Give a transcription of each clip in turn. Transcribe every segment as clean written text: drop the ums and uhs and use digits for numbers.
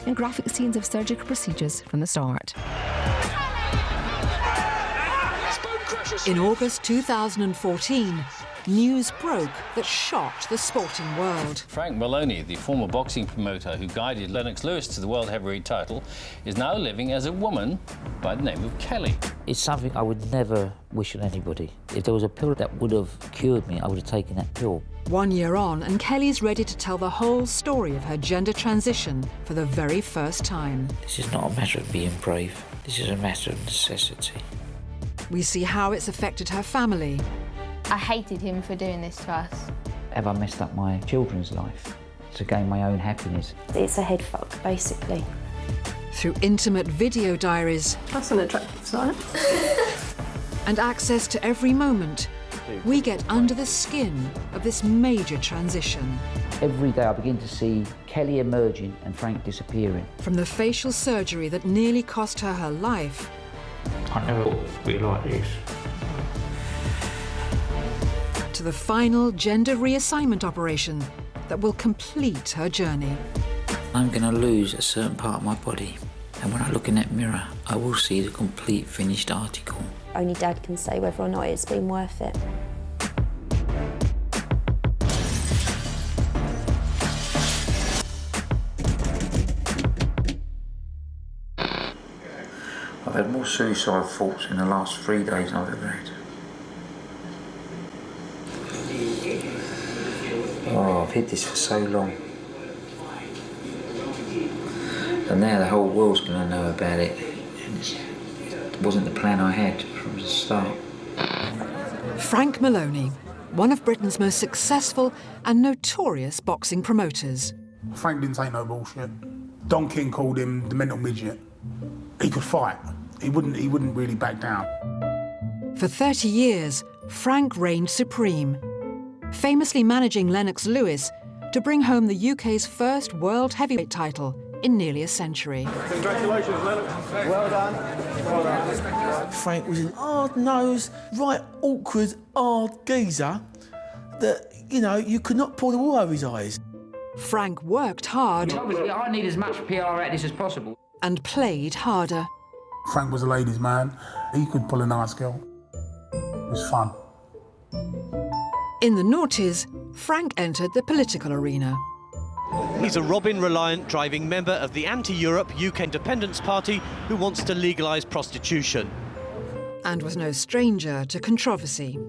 and graphic scenes of surgical procedures from the start. In August 2014, news broke that shocked the sporting world. Frank Maloney, the former boxing promoter who guided Lennox Lewis to the world heavyweight title, is now living as a woman by the name of Kelly. It's something I would never wish on anybody. If there was a pill that would have cured me, I would have taken that pill. 1 year on, and Kelly's ready to tell the whole story of her gender transition for the very first time. This is not a matter of being brave. This is a matter of necessity. We see how it's affected her family. I hated him for doing this to us. Have I messed up my children's life to gain my own happiness? It's a head fuck, basically. Through intimate video diaries. That's an attractive sight. And access to every moment, we get under the skin of this major transition. Every day I begin to see Kelly emerging and Frank disappearing. From the facial surgery that nearly cost her her life. I never thought it would be like this. To the final gender reassignment operation that will complete her journey. I'm going to lose a certain part of my body. And when I look in that mirror, I will see the complete finished article. Only Dad can say whether or not it's been worth it. I've had more suicide thoughts in the last 3 days than I've ever had. Oh, I've hid this for so long. And now the whole world's going to know about it. And it wasn't the plan I had from the start. Frank Maloney, one of Britain's most successful and notorious boxing promoters. Frank didn't take no bullshit. Don King called him the mental midget. He could fight. He wouldn't really back down. For 30 years, Frank reigned supreme, famously managing Lennox Lewis to bring home the UK's first world heavyweight title in nearly a century. Congratulations, Lennox. Well done. Well done. Frank was an hard-nosed, right awkward, hard geezer that, you know, you could not pull the wool over his eyes. Frank worked hard. Obviously, I need as much PR at this as possible. And played harder. Frank was a ladies' man. He could pull a nice girl. It was fun. In the noughties, Frank entered the political arena. He's a Robin-reliant driving member of the anti-Europe UK Independence Party who wants to legalise prostitution. And was no stranger to controversy.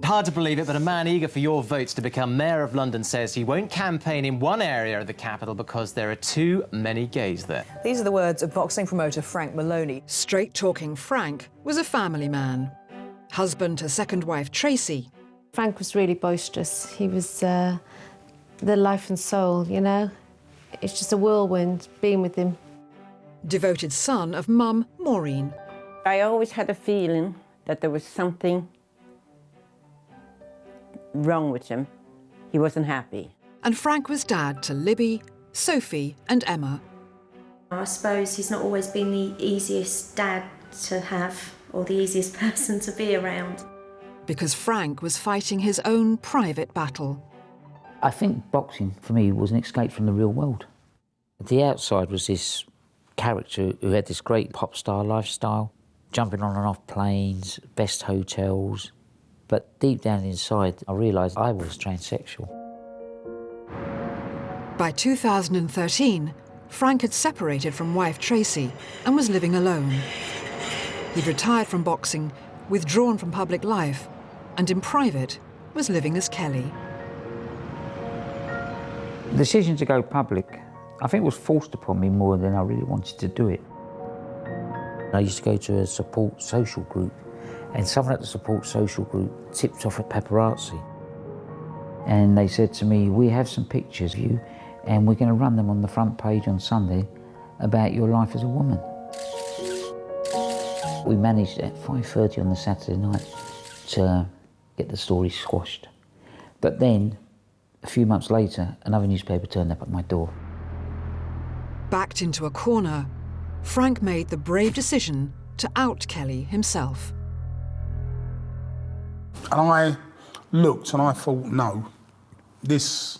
Hard to believe it, but a man eager for your votes to become Mayor of London says he won't campaign in one area of the capital because there are too many gays there. These are the words of boxing promoter Frank Maloney. Straight-talking Frank was a family man. Husband to second wife Tracy. Frank was really boisterous. He was the life and soul, you know? It's just a whirlwind being with him. Devoted son of mum Maureen. I always had a feeling that there was something wrong with him. He wasn't happy. And Frank was dad to Libby, Sophie and Emma. I suppose he's not always been the easiest dad to have or the easiest person to be around. Because Frank was fighting his own private battle. I think boxing, for me, was an escape from the real world. The outside was this character who had this great pop star lifestyle, jumping on and off planes, best hotels. But deep down inside, I realised I was transsexual. By 2013, Frank had separated from wife Tracy and was living alone. He'd retired from boxing, withdrawn from public life, and in private was living as Kelly. The decision to go public, I think, was forced upon me more than I really wanted to do it. I used to go to a support social group, and someone at the support social group tipped off a paparazzi. And they said to me, we have some pictures of you, and we're going to run them on the front page on Sunday about your life as a woman. We managed at 5:30 on the Saturday night to get the story squashed. But then, a few months later, another newspaper turned up at my door. Backed into a corner, Frank made the brave decision to out Kelly himself. And I looked and I thought, no, this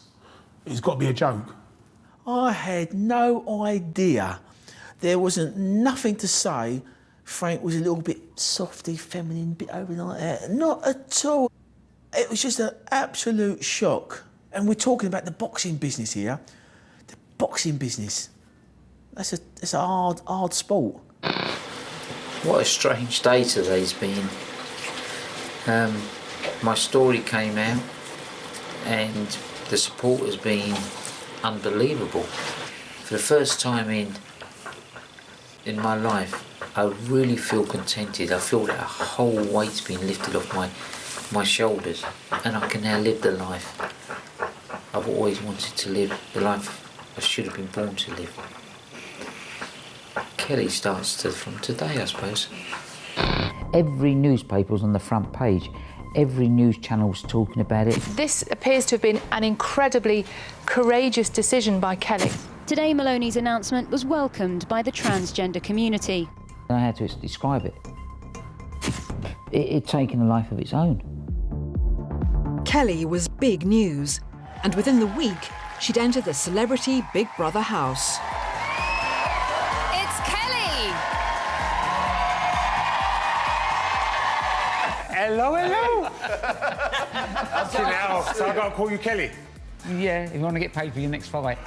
has got to be a joke. I had no idea. There wasn't nothing to say Frank was a little bit softy, feminine, bit over like that. Not at all. It was just an absolute shock. And we're talking about the boxing business here. The boxing business. It's a hard sport. What a strange day today's been. My story came out and the support has been unbelievable. For the first time in my life, I really feel contented. I feel that a whole weight's been lifted off my shoulders, and I can now live the life I've always wanted to live, the life I should have been born to live. Kelly starts from today, I suppose. Every newspaper was on the front page. Every news channel was talking about it. This appears to have been an incredibly courageous decision by Kelly. Today, Maloney's announcement was welcomed by the transgender community. I don't know how to describe it. It'd taken a life of its own. Kelly was big news, and within the week, she'd entered the celebrity Big Brother house. It's Kelly! Hello, hello! That's now, so I've got to call you Kelly. Yeah, if you want to get paid for your next fight.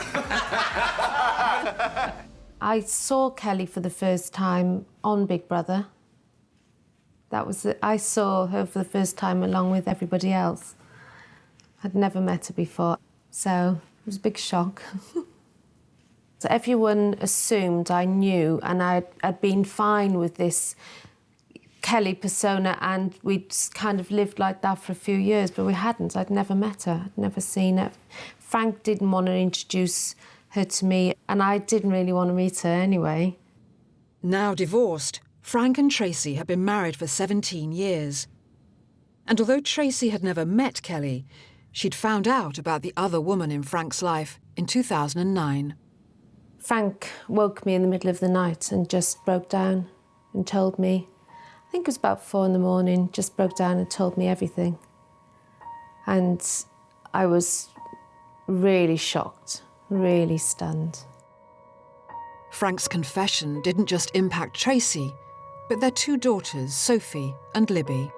I saw Kelly for the first time on Big Brother. That was it. I saw her for the first time along with everybody else. I'd never met her before, so it was a big shock. So everyone assumed I knew, and I'd been fine with this Kelly persona, and we'd kind of lived like that for a few years, but we hadn't. I'd never met her, I'd never seen her. Frank didn't want to introduce her to me, and I didn't really want to meet her anyway. Now divorced, Frank and Tracy had been married for 17 years. And although Tracy had never met Kelly, she'd found out about the other woman in Frank's life in 2009. Frank woke me in the middle of the night and just broke down and told me, I think it was about 4 a.m, just broke down and told me everything. And I was really shocked, really stunned. Frank's confession didn't just impact Tracy, but their 2 daughters, Sophie and Libby.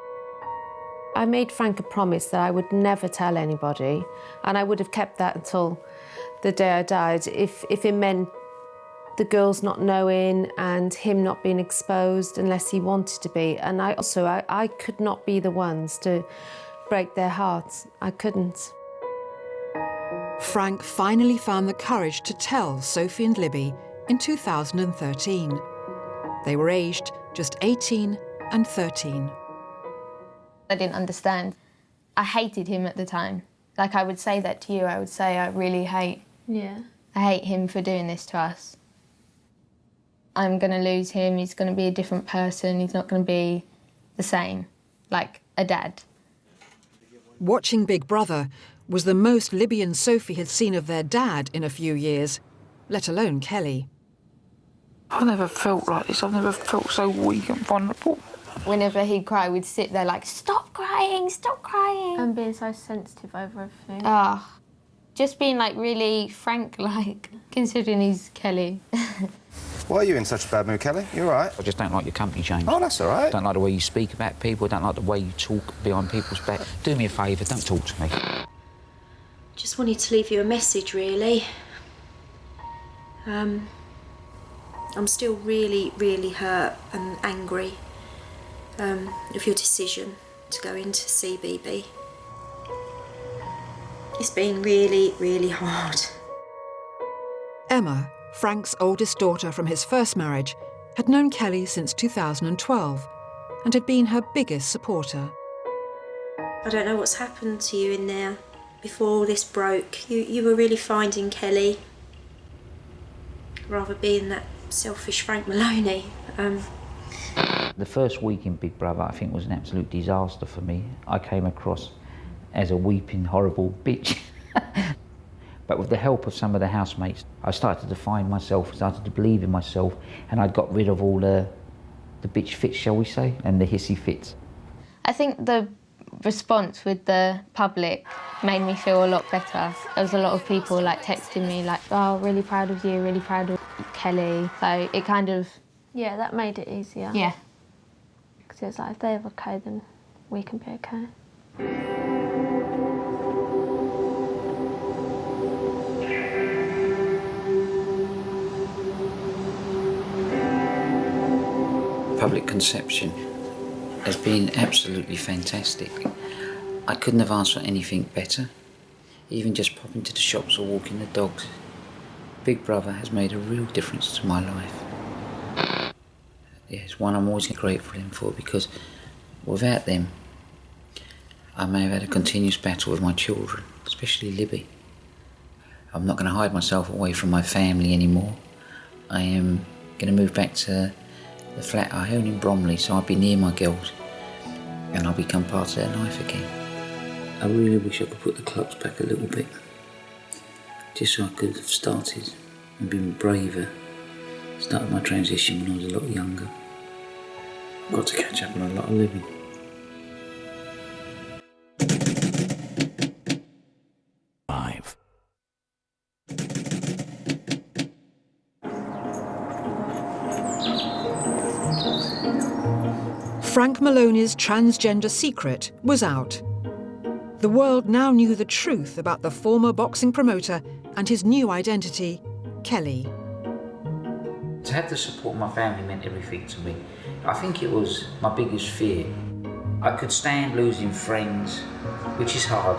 I made Frank a promise that I would never tell anybody, and I would have kept that until the day I died, if it meant the girls not knowing and him not being exposed unless he wanted to be. And I could not be the ones to break their hearts. I couldn't. Frank finally found the courage to tell Sophie and Libby in 2013. They were aged just 18 and 13. I didn't understand. I hated him at the time. Like, I would say that to you, I would say I really hate... Yeah. I hate him for doing this to us. I'm going to lose him, he's going to be a different person, he's not going to be the same, like a dad. Watching Big Brother was the most Libby and Sophie had seen of their dad in a few years, let alone Kelly. I've never felt like this. I've never felt so weak and vulnerable. Whenever he'd cry, we'd sit there like, stop crying, stop crying. And being so sensitive over everything. Just being like really Frank-like, considering he's Kelly. Why are you in such a bad mood, Kelly? You all right? I just don't like your company, James. Oh, that's all right. I don't like the way you speak about people. I don't like the way you talk behind people's back. Do me a favour, don't talk to me. Just wanted to leave you a message, really. I'm still really, really hurt and angry of your decision to go into CBB. It's been really, really hard. Emma, Frank's oldest daughter from his first marriage, had known Kelly since 2012 and had been her biggest supporter. I don't know what's happened to you in there. Before all this broke, you were really finding Kelly, rather being that selfish Frank Maloney. The first week in Big Brother, I think, was an absolute disaster for me. I came across as a weeping, horrible bitch. But with the help of some of the housemates, I started to find myself, started to believe in myself, and I got rid of all the bitch fits, shall we say, and the hissy fits. I think the response with the public made me feel a lot better. There was a lot of people like texting me like, oh, really proud of you, really proud of Kelly. So it kind of... Yeah, that made it easier. Yeah. Because it was like, if they're okay, then we can be okay. Public conception has been absolutely fantastic. I couldn't have asked for anything better. Even just popping to the shops or walking the dogs. Big Brother has made a real difference to my life. Yeah, it's one I'm always grateful for, because without them, I may have had a continuous battle with my children, especially Libby. I'm not going to hide myself away from my family anymore. I am going to move back to the flat I own in Bromley, so I'll be near my girls and I'll become part of their life again. I really wish I could put the clocks back a little bit, just so I could have started and been braver. Started my transition when I was a lot younger. Got to catch up on a lot of living. Frank Maloney's transgender secret was out. The world now knew the truth about the former boxing promoter and his new identity, Kellie. To have the support of my family meant everything to me. I think it was my biggest fear. I could stand losing friends, which is hard.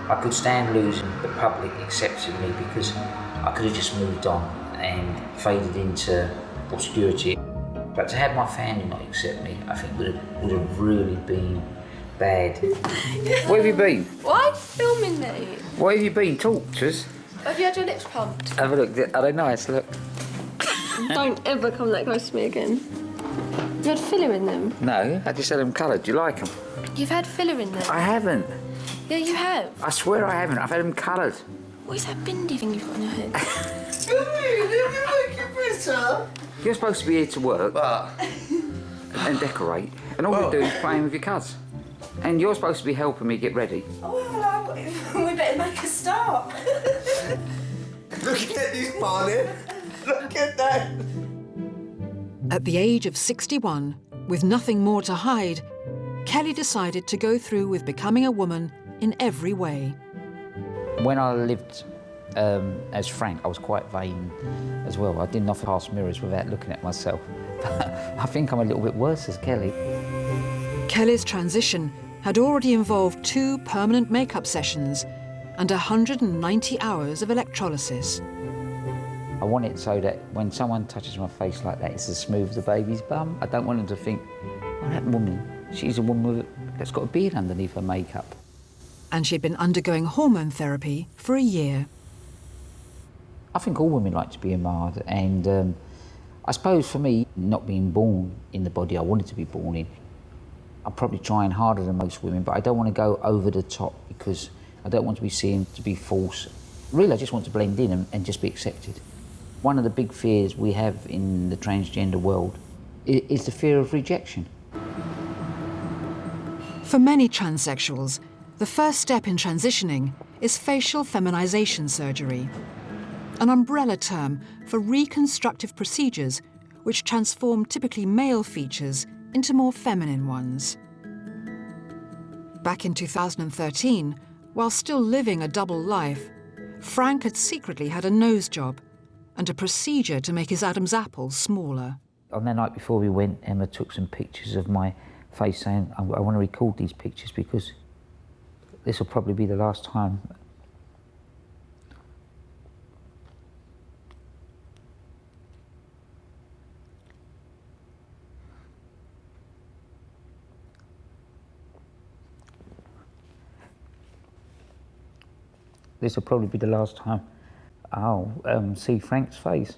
I could stand losing the public accepting me, because I could have just moved on and faded into obscurity. But to have my family not accept me, I think would have really been bad. Where have you been? Why are you filming me? Where have you been? Talk to us. Have you had your lips pumped? Have a look. Are they nice? Look. Don't ever come that close to me again. You had filler in them? No, I just had them coloured. Do you like them? You've had filler in them? I haven't. Yeah, you have. I swear I haven't. I've had them coloured. What is that bindi thing you've got on your head? You're supposed to be here to work and decorate, and all you do is playing with your cuds. And you're supposed to be helping me get ready. Oh, well, we better make a start. Look at this, Barney. Look at that. At the age of 61, with nothing more to hide, Kellie decided to go through with becoming a woman in every way. When I lived as Frank, I was quite vain as well. I didn't often pass mirrors without looking at myself. I think I'm a little bit worse as Kellie. Kellie's transition had already involved 2 permanent makeup sessions and 190 hours of electrolysis. I want it so that when someone touches my face like that, it's as smooth as a baby's bum. I don't want them to think, oh, that woman, she's a woman that's got a beard underneath her makeup. And she'd been undergoing hormone therapy for a year. I think all women like to be admired, and I suppose for me, not being born in the body I wanted to be born in, I'm probably trying harder than most women, but I don't want to go over the top because I don't want to be seen to be false. Really, I just want to blend in and just be accepted. One of the big fears we have in the transgender world is the fear of rejection. For many transsexuals, the first step in transitioning is facial feminization surgery, an umbrella term for reconstructive procedures which transform typically male features into more feminine ones. Back in 2013, while still living a double life, Frank had secretly had a nose job and a procedure to make his Adam's apple smaller. On the night before we went, Emma took some pictures of my face saying, I want to record these pictures because this will probably be the last time. This will probably be the last time I'll see Frank's face.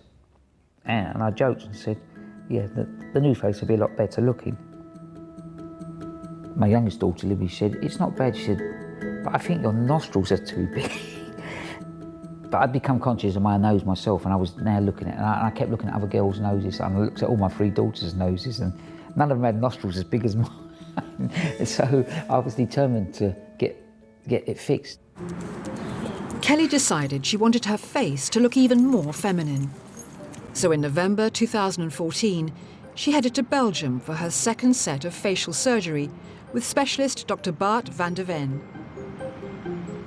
And I joked and said, yeah, the new face will be a lot better looking. My youngest daughter, Libby, said, it's not bad. She said, but I think your nostrils are too big. But I'd become conscious of my nose myself, and I was now looking at it, and I kept looking at other girls' noses, and I looked at all my 3 daughters' noses, and none of them had nostrils as big as mine. So I was determined to get it fixed. Kellie decided she wanted her face to look even more feminine. So in November 2014, she headed to Belgium for her second set of facial surgery with specialist Dr. Bart van der Ven.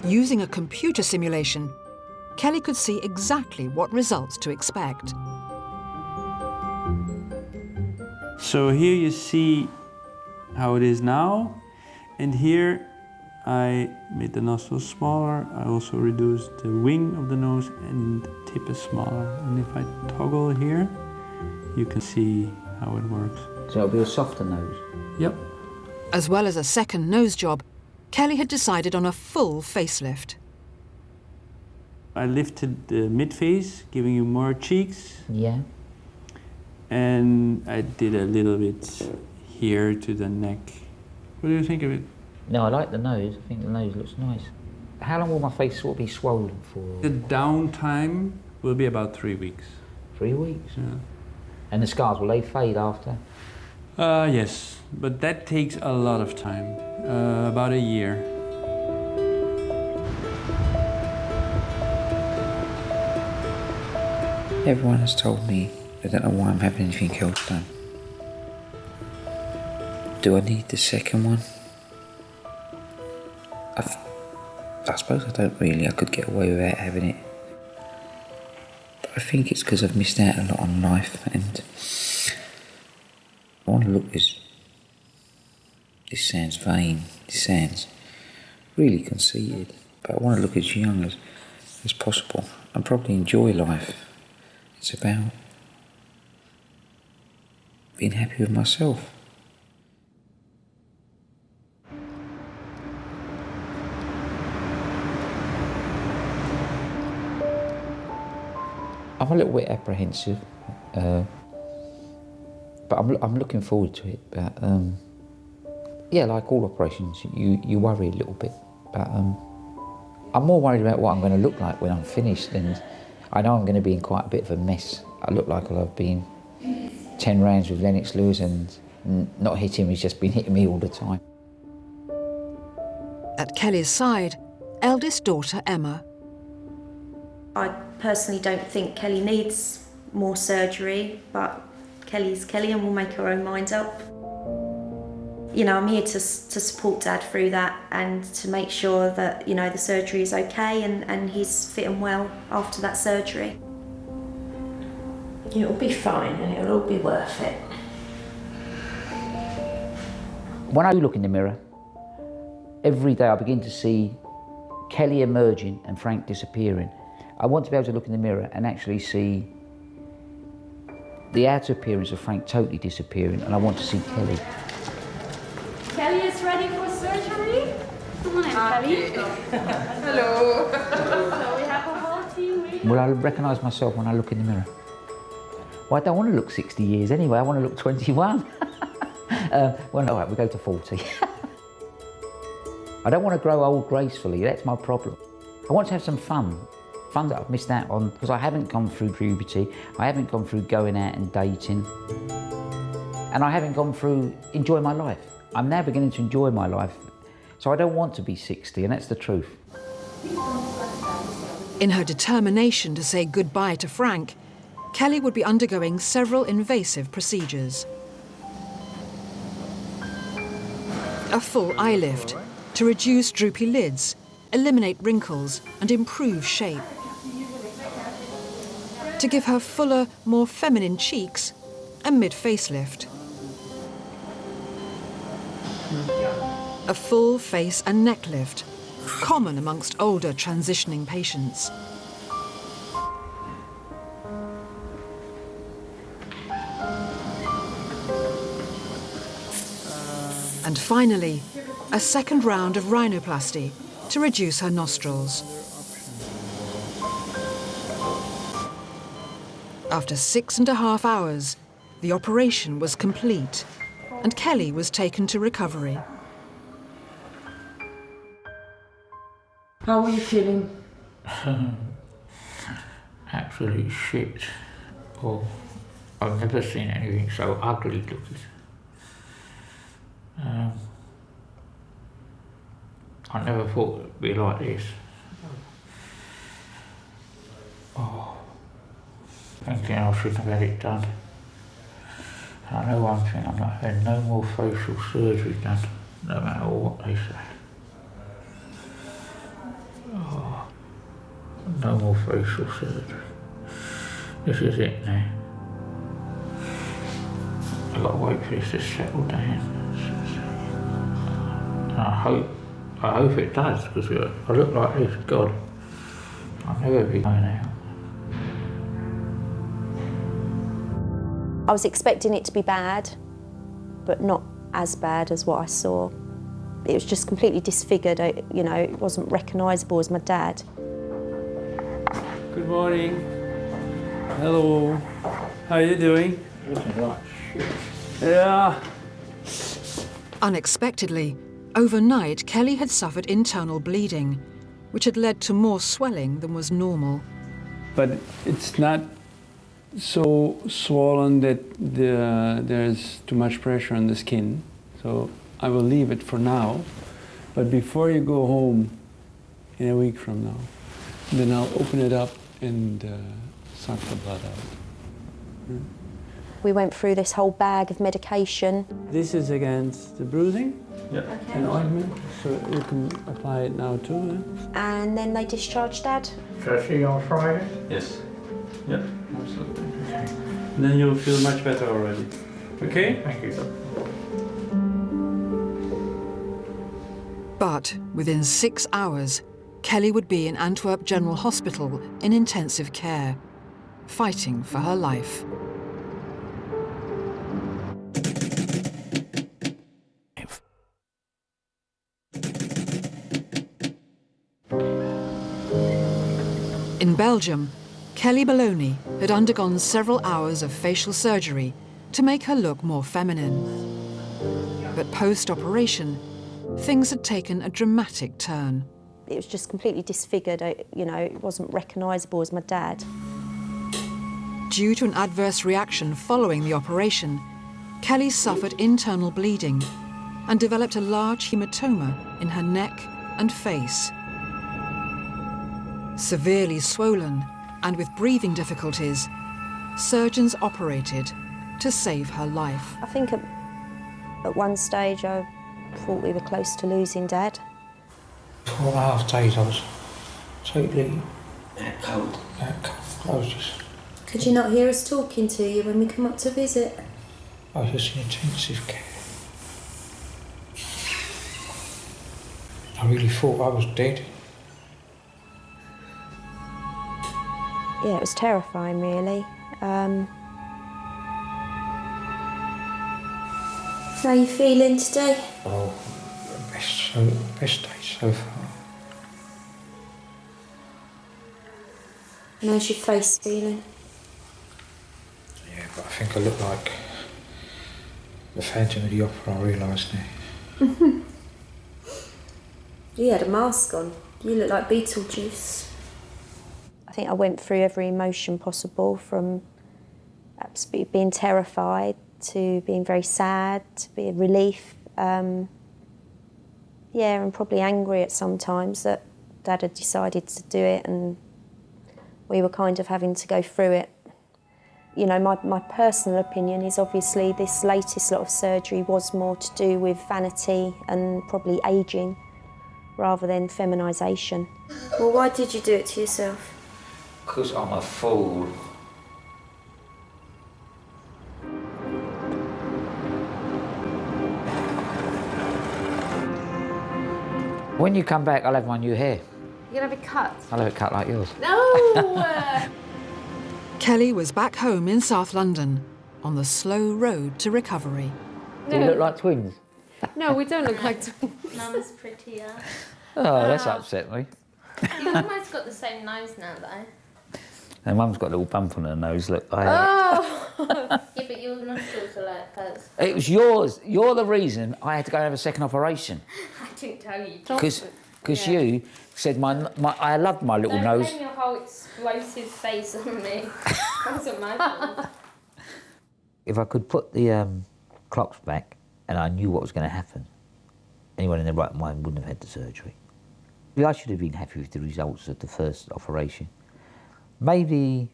Using a computer simulation, Kellie could see exactly what results to expect. So here you see how it is now, and here I made the nostrils smaller. I also reduced the wing of the nose, and the tip is smaller. And if I toggle here, you can see how it works. So it'll be a softer nose? Yep. As well as a second nose job, Kellie had decided on a full facelift. I lifted the mid-face, giving you more cheeks. Yeah. And I did a little bit here to the neck. What do you think of it? No, I like the nose. I think the nose looks nice. How long will my face sort of be swollen for? The downtime will be about 3 weeks. 3 weeks? Yeah. And the scars, will they fade after? Yes, but that takes a lot of time, about a year. Everyone has told me they don't know why I'm having anything else done. Do I need the second one? I suppose I don't really. I could get away without having it. But I think it's because I've missed out a lot on life, and I want to look as... This sounds vain, this sounds really conceited, but I want to look as young as possible and probably enjoy life. It's about being happy with myself. I'm a little bit apprehensive, but I'm looking forward to it. But yeah, like all operations, you worry a little bit. But I'm more worried about what I'm going to look like when I'm finished, and I know I'm going to be in quite a bit of a mess. I look like I've been 10 rounds with Lennox Lewis, and not hit him, he's just been hitting me all the time. At Kellie's side, eldest daughter Emma. I personally don't think Kellie needs more surgery, but Kellie's Kellie and will make her own mind up. You know, I'm here to support Dad through that and to make sure that, you know, the surgery is okay and he's fit and well after that surgery. It'll be fine and it'll all be worth it. When I look in the mirror, every day I begin to see Kellie emerging and Frank disappearing. I want to be able to look in the mirror and actually see the outer appearance of Frank totally disappearing, and I want to see Kellie. Kellie is ready for surgery. Come on in, Kellie. Hello. So we have a whole team waiting. Will I recognise myself when I look in the mirror? Well, I don't want to look 60 years anyway, I want to look 21. Well, all right, we go to 40. I don't want to grow old gracefully, that's my problem. I want to have some fun that I've missed out on, because I haven't gone through puberty, I haven't gone through going out and dating, and I haven't gone through enjoying my life. I'm now beginning to enjoy my life, so I don't want to be 60, and that's the truth. In her determination to say goodbye to Frank, Kellie would be undergoing several invasive procedures. A full eye lift to reduce droopy lids, eliminate wrinkles and improve shape. To give her fuller, more feminine cheeks, a mid-facelift. A full face and neck lift, common amongst older transitioning patients. And finally, a second round of rhinoplasty to reduce her nostrils. After 6.5 hours, the operation was complete and Kellie was taken to recovery. How are you feeling? Absolute shit. Oh, I've never seen anything so ugly looking. I never thought it'd be like this. Oh, thinking I shouldn't have had it done. And I know one thing, I'm not having no more facial surgery done, no matter what they say. Oh, no more facial surgery. This is it now. I've got to wait for this to settle down. And I hope it does, because I look like this, God, I'll never be going out. I was expecting it to be bad, but not as bad as what I saw. It was just completely disfigured, you know, it wasn't recognisable as my dad. Good morning. Hello. How are you doing? Looking like shit. Yeah. Unexpectedly, overnight, Kellie had suffered internal bleeding, which had led to more swelling than was normal. But it's not so swollen that there's too much pressure on the skin. So I will leave it for now. But before you go home, in a week from now, then I'll open it up and suck the blood out. We went through this whole bag of medication. This is against the bruising. Yeah. Okay. An ointment, so you can apply it now too. And then they discharged Dad. Shall I see you on Friday? Yes. Yeah, absolutely. Okay. And then you'll feel much better already. Okay? Thank you. But within 6 hours, Kellie would be in Antwerp General Hospital in intensive care, fighting for her life. In Belgium, Kellie Maloney had undergone several hours of facial surgery to make her look more feminine. But post-operation, things had taken a dramatic turn. It was just completely disfigured, you know, it wasn't recognisable as my dad. Due to an adverse reaction following the operation, Kellie suffered internal bleeding and developed a large hematoma in her neck and face. Severely swollen and with breathing difficulties, surgeons operated to save her life. I think at one stage I thought we were close to losing Dad. 4.5 days I was totally cold. I was just, Could you not hear us talking to you when we come up to visit? I was just in intensive care. I really thought I was dead. Yeah, it was terrifying, really. How are you feeling today? Oh, best day so far. And how's your face feeling? Yeah, but I think I look like the Phantom of the Opera, I realise now. You had a mask on. You look like Beetlejuice. I think I went through every emotion possible, from being terrified to being very sad, to being relief. Yeah, and probably angry at some times that Dad had decided to do it and we were kind of having to go through it. You know, my personal opinion is obviously this latest lot of surgery was more to do with vanity and probably ageing rather than feminisation. Well, why did you do it to yourself? Because I'm a fool. When you come back, I'll have my new hair. You're gonna have it cut? I'll have it cut like yours. No! Kellie was back home in South London on the slow road to recovery. Do you look like twins? No, we don't look like twins. Mum's prettier. Oh, that's upset me. You've almost got the same nose now, though. And Mum's got a little bump on her nose, look. Oh! Yeah, but your nostrils are like hers. It was yours. You're the reason I had to go and have a second operation. I didn't tell you. Because you said I loved my little Don't nose. blame your whole explosive face on me. That wasn't my fault. If I could put the clocks back, and I knew what was going to happen, anyone in their right mind wouldn't have had the surgery. I should have been happy with the results of the first operation. Maybe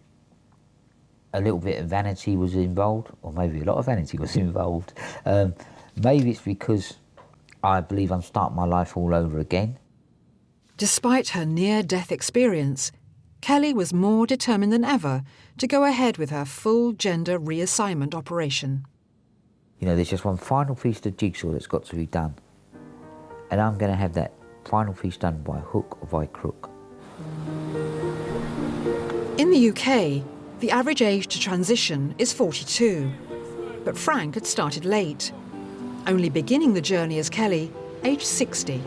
a little bit of vanity was involved, or maybe a lot of vanity was involved. Maybe it's because I believe I'm starting my life all over again. Despite her near-death experience, Kellie was more determined than ever to go ahead with her full gender reassignment operation. You know, there's just one final piece of the jigsaw that's got to be done. And I'm going to have that final piece done by hook or by crook. In the UK, the average age to transition is 42. But Frank had started late, only beginning the journey as Kellie, aged 60.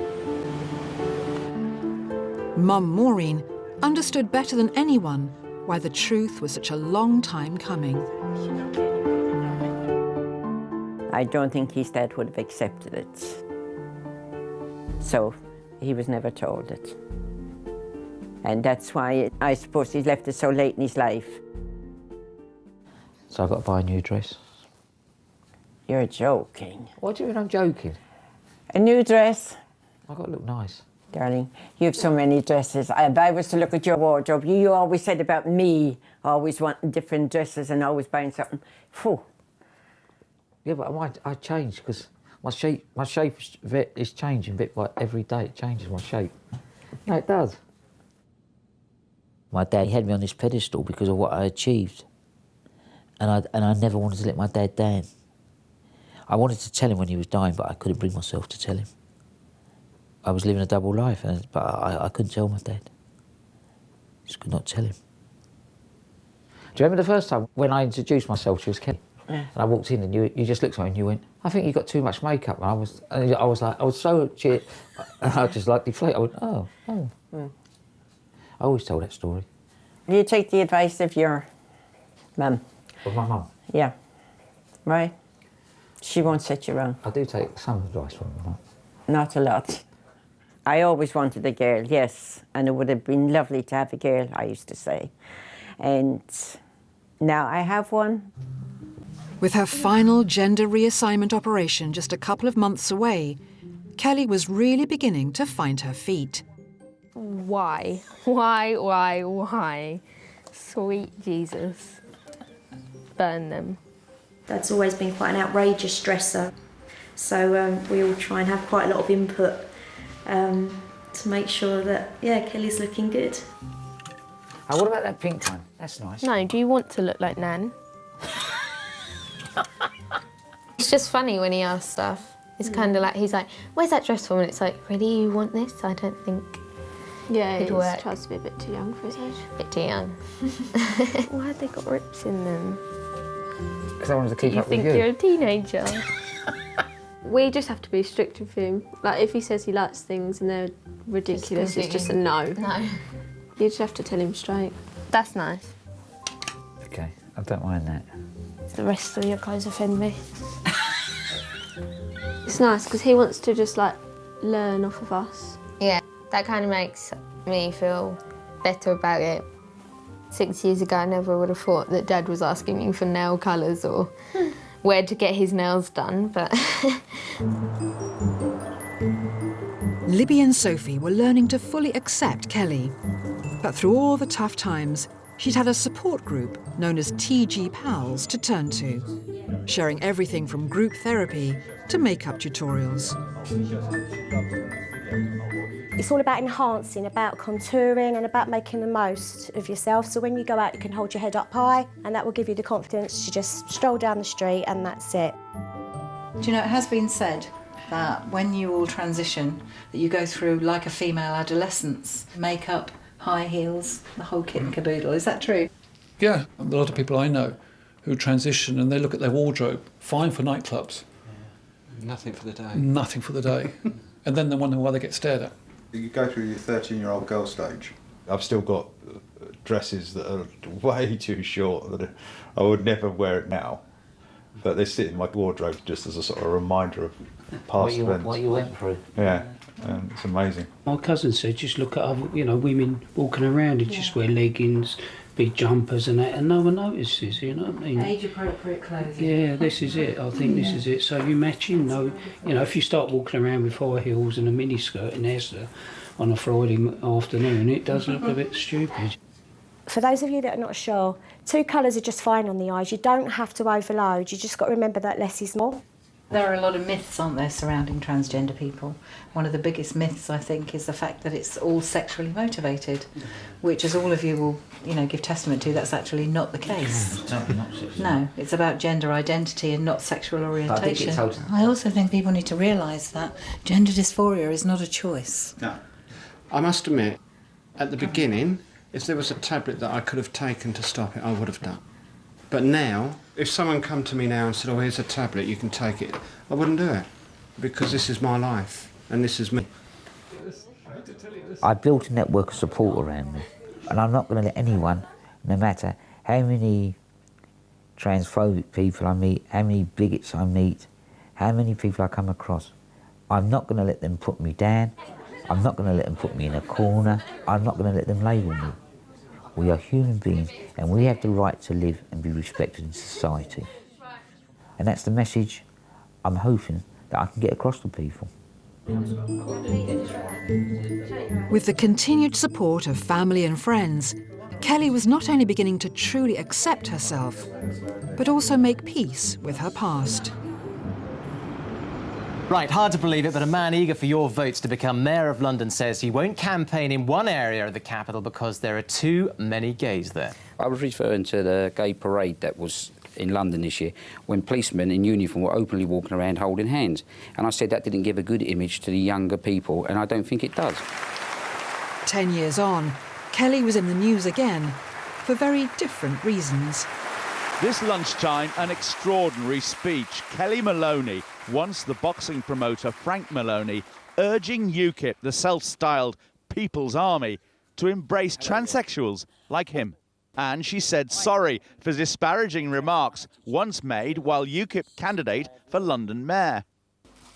Mum Maureen understood better than anyone why the truth was such a long time coming. I don't think his dad would have accepted it. So he was never told it. And that's why I suppose he's left it so late in his life. So I've got to buy a new dress. You're joking. What do you mean I'm joking? A new dress? I've got to look nice. Darling, you have so many dresses. If I was to look at your wardrobe, you always said about me, always wanting different dresses and always buying something. Phew. Yeah, but I changed because my shape is changing bit by every day. It changes my shape. No, it does. My dad had me on this pedestal because of what I achieved. And I never wanted to let my dad down. I wanted to tell him when he was dying, but I couldn't bring myself to tell him. I was living a double life, but I couldn't tell my dad. Just could not tell him. Do you remember the first time when I introduced myself, she was Kellie? Yeah. And I walked in and you just looked at me and you went, I think you got too much makeup. And I was so cheered. I just like deflated. I went, oh. I always tell that story. You take the advice of your mum. Of my mum? Yeah. Right? She won't set you wrong. I do take some advice from my mum. Not a lot. I always wanted a girl, yes, and it would have been lovely to have a girl, I used to say. And now I have one. With her final gender reassignment operation just a couple of months away, Kellie was really beginning to find her feet. Why? Why? Sweet Jesus. Burn them. Dad's always been quite an outrageous dresser, so we all try and have quite a lot of input to make sure that, yeah, Kellie's looking good. Oh, what about that pink one? That's nice. No, do you want to look like Nan? It's just funny when he asks stuff. It's kind of like, he's like, where's that dress from? And it's like, really, you want this? I don't think it'd work. He tries to be a bit too young for his age. A bit too young. Why have they got rips in them? Because I wanted to keep up with you. You think you're a teenager? We just have to be strict with him. Like, if he says he likes things and they're ridiculous, it's just a no. No. You just have to tell him straight. That's nice. Okay, I don't mind that. The rest of your clothes offend me. It's nice because he wants to just like learn off of us. Yeah, that kind of makes me feel better about it. 6 years ago, I never would have thought that Dad was asking me for nail colours or where to get his nails done, but... Libby and Sophie were learning to fully accept Kellie. But through all the tough times, she'd had a support group known as TG Pals to turn to, sharing everything from group therapy to makeup tutorials. It's all about enhancing, about contouring and about making the most of yourself. So when you go out, you can hold your head up high and that will give you the confidence to just stroll down the street and that's it. Do you know, it has been said that when you all transition, that you go through like a female adolescence, makeup, high heels, the whole kit and caboodle. Is that true? Yeah, a lot of people I know who transition and they look at their wardrobe, fine for nightclubs. Yeah. Nothing for the day. Nothing for the day. And then they wonder why they get stared at. You go through your 13-year-old girl stage. I've still got dresses that are way too short that I would never wear it now. But they sit in my wardrobe just as a sort of reminder of past events. What you went through. Yeah, and it's amazing. My cousin said, just look at other, women walking around and just wear leggings, big jumpers and that, and no one notices, you know what I mean? Age-appropriate clothing. Yeah, this is it. I think this is it. So you match in, if you start walking around with high heels and a miniskirt in Esther on a Friday afternoon, it does look a bit stupid. For those of you that are not sure, 2 colours are just fine on the eyes. You don't have to overload. You just got to remember that less is more. There are a lot of myths, aren't there, surrounding transgender people. One of the biggest myths, I think, is the fact that it's all sexually motivated, which, as all of you will, give testament to, that's actually not the case. Totally not sexual. No, it's about gender identity and not sexual orientation. it's I also think people need to realise that gender dysphoria is not a choice. No. I must admit, at the beginning, if there was a tablet that I could have taken to stop it, I would have done. But now, if someone come to me now and said, oh, here's a tablet, you can take it, I wouldn't do it, because this is my life, and this is me. I built a network of support around me, and I'm not going to let anyone, no matter how many transphobic people I meet, how many bigots I meet, how many people I come across, I'm not going to let them put me down, I'm not going to let them put me in a corner, I'm not going to let them label me. We are human beings and we have the right to live and be respected in society. And that's the message I'm hoping that I can get across to people. With the continued support of family and friends, Kellie was not only beginning to truly accept herself, but also make peace with her past. Right, hard to believe it, but a man eager for your votes to become Mayor of London says he won't campaign in one area of the capital because there are too many gays there. I was referring to the gay parade that was in London this year, when policemen in uniform were openly walking around holding hands. And I said that didn't give a good image to the younger people, and I don't think it does. 10 years on, Kellie was in the news again, for very different reasons. This lunchtime, an extraordinary speech. Kellie Maloney, once the boxing promoter Frank Maloney, urging UKIP, the self-styled People's Army, to embrace transsexuals like him. And she said sorry for disparaging remarks once made while UKIP candidate for London Mayor.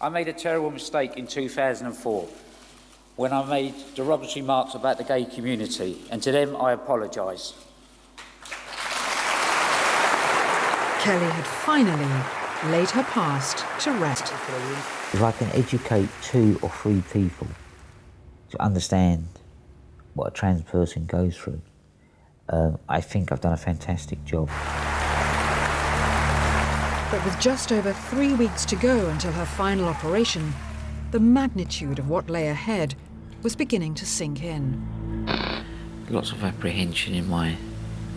I made a terrible mistake in 2004 when I made derogatory remarks about the gay community, and to them I apologise. Kellie had finally laid her past to rest. If I can educate 2 or 3 people to understand what a trans person goes through, I think I've done a fantastic job. But with just over 3 weeks to go until her final operation, the magnitude of what lay ahead was beginning to sink in. Lots of apprehension in my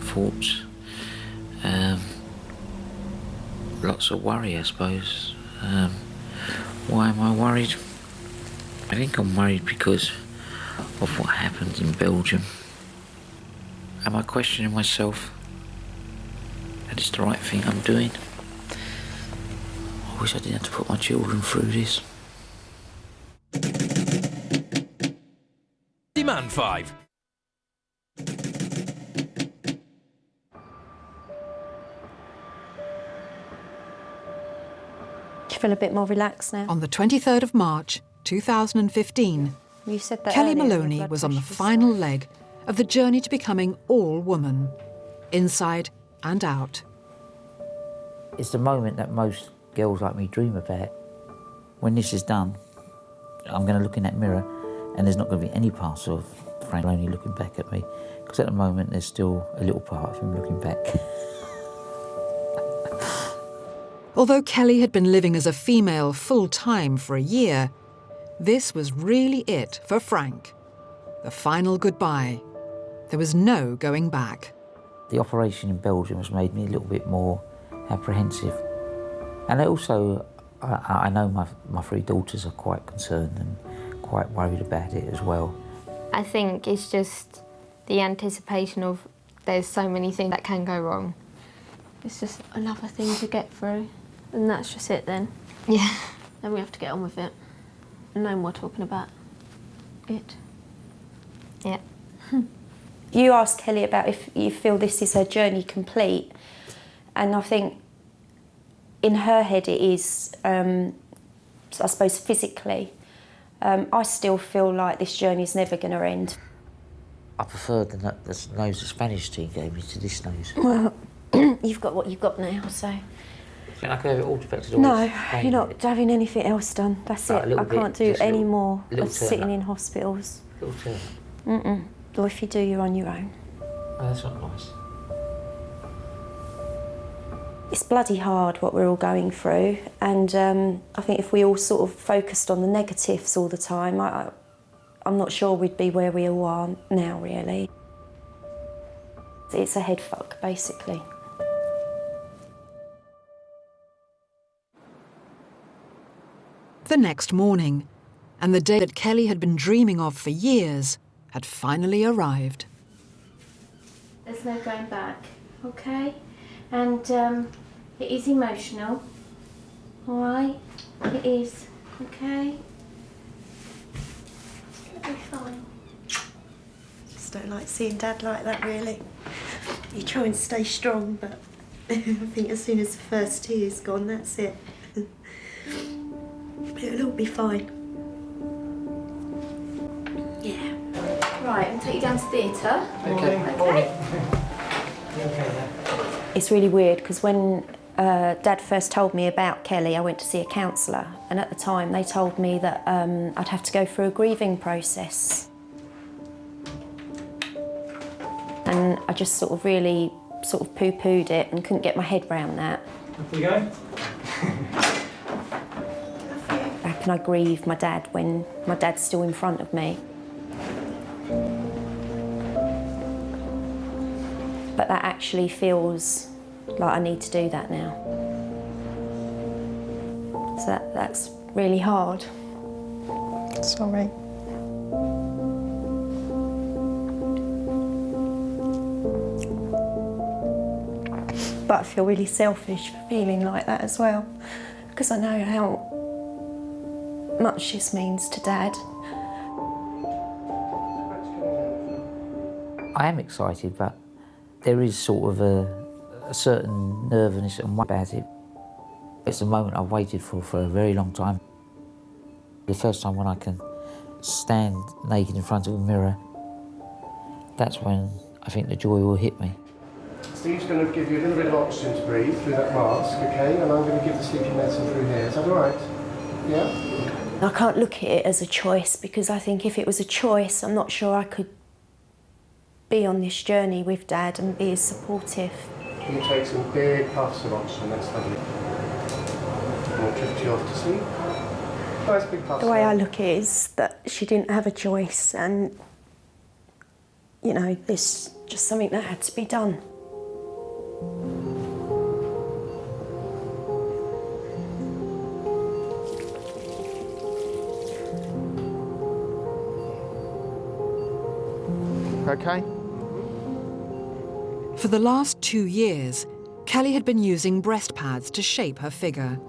thoughts. Lots of worry, I suppose. Why am I worried? I think I'm worried because of what happened in Belgium. Am I questioning myself that it's the right thing I'm doing? I wish I didn't have to put my children through this. Demand 5. Do you feel a bit more relaxed now? On the 23rd of March, 2015, You said that Kellie earlier, your Maloney blood was on the pressure final leg of the journey to becoming all woman, inside and out. It's the moment that most girls like me dream about. When this is done, I'm going to look in that mirror and there's not going to be any parts of Frank Maloney looking back at me, because at the moment there's still a little part of him looking back. Although Kellie had been living as a female full-time for a year, this was really it for Frank. The final goodbye. There was no going back. The operation in Belgium has made me a little bit more apprehensive. And I know my 3 daughters are quite concerned and quite worried about it as well. I think it's just the anticipation of there's so many things that can go wrong. It's just another thing to get through, and that's just it then. Yeah. Then we have to get on with it. No more talking about it. Yeah. You asked Kellie about if you feel this is her journey complete, and I think in her head it is, I suppose physically. I still feel like this journey is never going to end. I preferred the nose the Spanish team gave me to this nose. Well, you've got what you've got now, so... I could have it all defected. No, you're not having anything else done. That's it. I can't do any more of sitting in hospitals. Little turn. Mm-mm. Or if you do, you're on your own. Oh, that's not nice. It's bloody hard what we're all going through, and I think if we all sort of focused on the negatives all the time, I'm not sure we'd be where we all are now, really. It's a head fuck, basically. The next morning, and the day that Kellie had been dreaming of for years had finally arrived. There's no going back, okay? And it is emotional, all right? It is, okay? It's gonna be fine. Just don't like seeing Dad like that, really. You try and stay strong, but I think as soon as the first tear's gone, that's it. It'll all be fine. Yeah. Right, I'll take you down to theatre. Okay. It's really weird because when Dad first told me about Kellie, I went to see a counsellor, and at the time they told me that I'd have to go through a grieving process. And I just sort of really poo-pooed it and couldn't get my head round that. Off we go. How can I grieve my dad when my dad's still in front of me? But that actually feels like I need to do that now. So that's really hard. Sorry. But I feel really selfish for feeling like that as well, because I know how much this means to Dad. I am excited, but there is sort of a certain nervousness and worry about it. It's a moment I've waited for a very long time. The first time when I can stand naked in front of a mirror, that's when I think the joy will hit me. Steve's going to give you a little bit of oxygen to breathe through that mask, okay? And I'm going to give the sleeping medicine through here. Is that all right? Yeah? I can't look at it as a choice, because I think if it was a choice, I'm not sure I could be on this journey with Dad and be as supportive. Can you take some big puffs of oxygen? That's lovely. And we'll drift you off to sleep. Nice big puffs. The way I look at it is that she didn't have a choice, and, you know, this is just something that had to be done. Okay. For the last 2 years, Kellie had been using breast pads to shape her figure.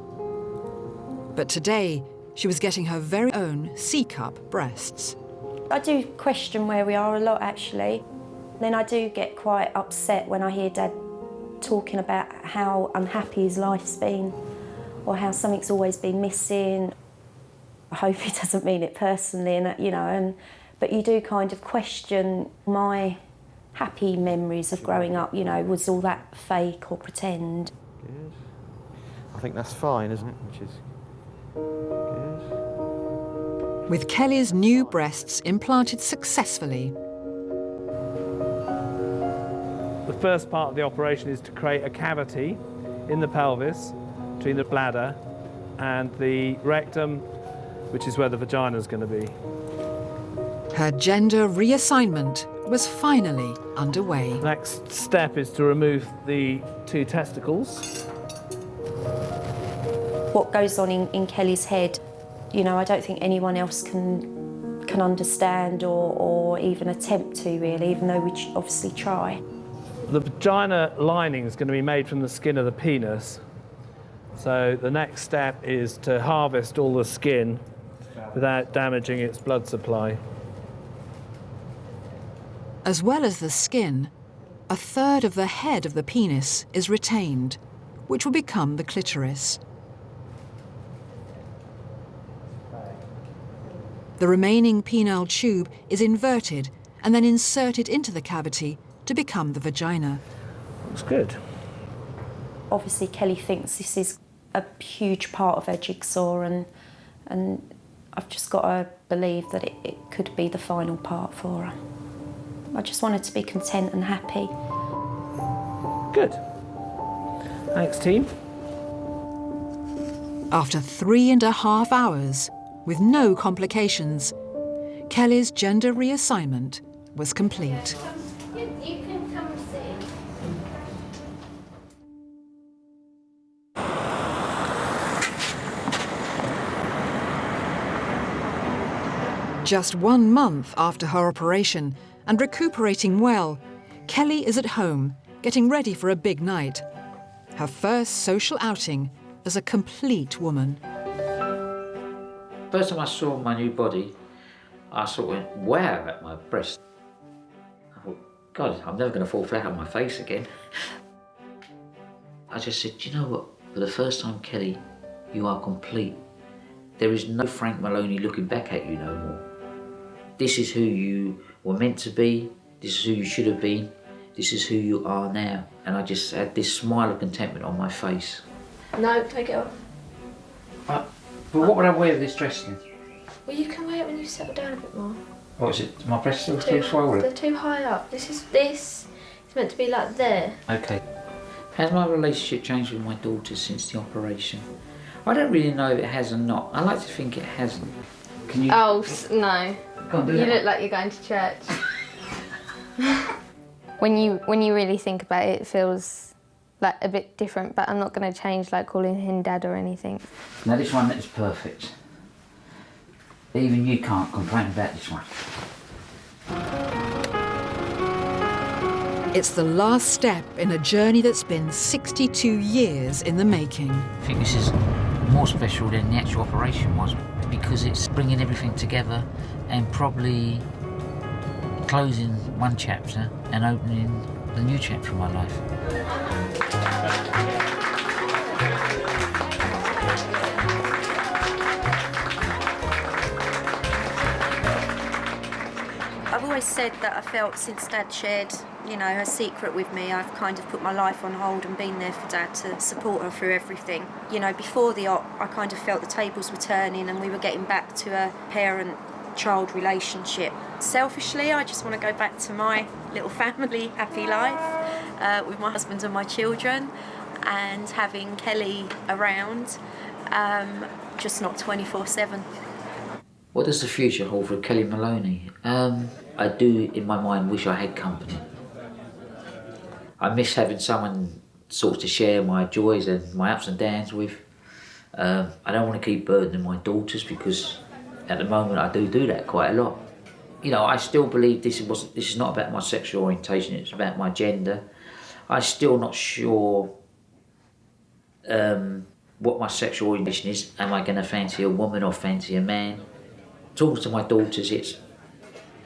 But today, she was getting her very own C-cup breasts. I do question where we are a lot, actually. Then I do get quite upset when I hear Dad talking about how unhappy his life's been, or how something's always been missing. I hope he doesn't mean it personally, and you know, but you do kind of question my happy memories of growing up. You know, was all that fake or pretend? Good. I think that's fine, isn't it? Which is good. With Kellie's new breasts implanted successfully, The first part of the operation is to create a cavity in the pelvis between the bladder and the rectum, which is where the vagina is going to be. her gender reassignment was finally underway. Next step is to remove the 2 testicles. What goes on in Kellie's head, you know, I don't think anyone else can understand or even attempt to, really, even though we obviously try. The vagina lining is going to be made from the skin of the penis. So the next step is to harvest all the skin without damaging its blood supply. As well as the skin, a third of the head of the penis is retained, which will become the clitoris. The remaining penile tube is inverted and then inserted into the cavity to become the vagina. Looks good. Obviously, Kellie thinks this is a huge part of her jigsaw, and I've just got to believe that it could be the final part for her. I just want her to be content and happy. Good. Thanks, team. After 3.5 hours, with no complications, Kellie's gender reassignment was complete. You can come see. Just 1 month after her operation and recuperating well, Kellie is at home, getting ready for a big night. Her first social outing as a complete woman. First time I saw my new body, I sort of went, wow, at my breast. I thought, God, I'm never going to fall flat on my face again. I just said, do you know what? For the first time, Kellie, you are complete. There is no Frank Maloney looking back at you no more. This is who you were meant to be. This is who you should have been. This is who you are now. And I just had this smile of contentment on my face. No, take it off. But what would I wear with this dress then? Well, you can wear it when you settle down a bit more. What is it? My breasts still too swollen? They're too high up. This is meant to be like there. Okay. Has my relationship changed with my daughter since the operation? I don't really know if it has or not. I like to think it hasn't. Can you? Oh, no. Can't do You that. look like you're going to church. When you really think about it, it feels like a bit different, but I'm not going to change like calling him Dad or anything. Now this one is perfect. Even you can't complain about this one. It's the last step in a journey that's been 62 years in the making. I think this is more special than the actual operation was because it's bringing everything together and probably closing one chapter and opening the new chapter of my life. I've always said that I felt since Dad shared, her secret with me, I've kind of put my life on hold and been there for Dad to support her through everything. Before the op, I kind of felt the tables were turning and we were getting back to a parent-child relationship. Selfishly, I just want to go back to my little family, happy life with my husband and my children, and having Kellie around, just not 24/7. What does the future hold for Kellie Maloney? I do, in my mind, wish I had company. I miss having someone sort of to share my joys and my ups and downs with. I don't want to keep burdening my daughters because at the moment I do that quite a lot. I still believe this is not about my sexual orientation, it's about my gender. I'm still not sure what my sexual orientation is. Am I going to fancy a woman or fancy a man? Talking to my daughters,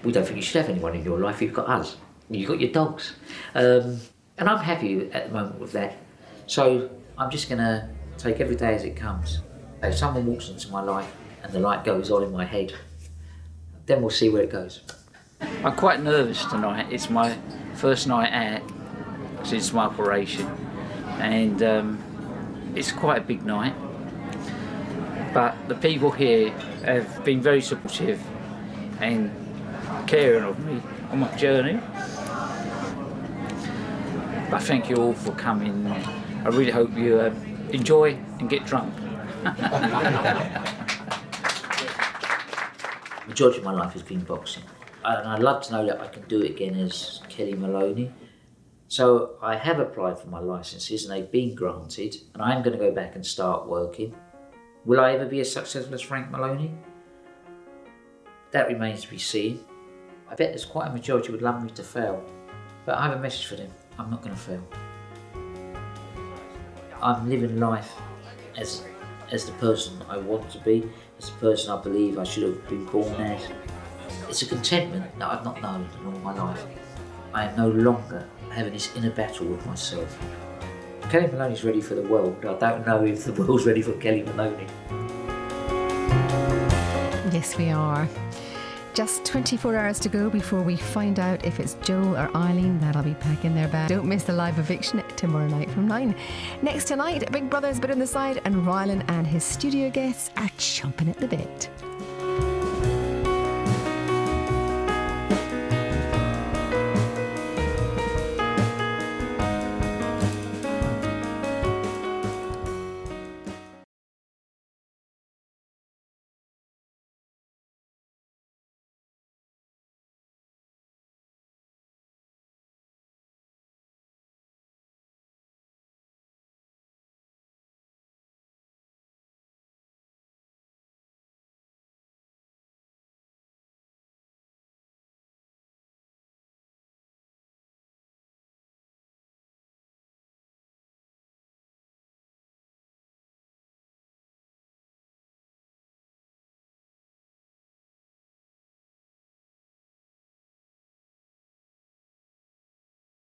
we don't think you should have anyone in your life, you've got us, you've got your dogs. And I'm happy at the moment with that. So I'm just going to take every day as it comes. If someone walks into my life and the light goes on in my head, then we'll see where it goes. I'm quite nervous tonight. It's my first night out since my operation. And it's quite a big night. But the people here have been very supportive and caring of me on my journey. I thank you all for coming. I really hope you enjoy and get drunk. The majority of my life has been boxing. And I'd love to know that I can do it again as Kellie Maloney. So I have applied for my licences and they've been granted, and I'm going to go back and start working. Will I ever be as successful as Frank Maloney? That remains to be seen. I bet there's quite a majority who would love me to fail, but I have a message for them. I'm not going to fail. I'm living life as the person I want to be, as the person I believe I should have been born as. It's a contentment that I've not known in all my life. I am no longer having this inner battle with myself. Kellie Maloney's ready for the world. I don't know if the world's ready for Kellie Maloney. Yes, we are. Just 24 hours to go before we find out if it's Joel or Eileen that'll be packing their bag. Don't miss the live eviction tomorrow night from 9. Next tonight, Big Brother's been on the side and Rylan and his studio guests are chomping at the bit.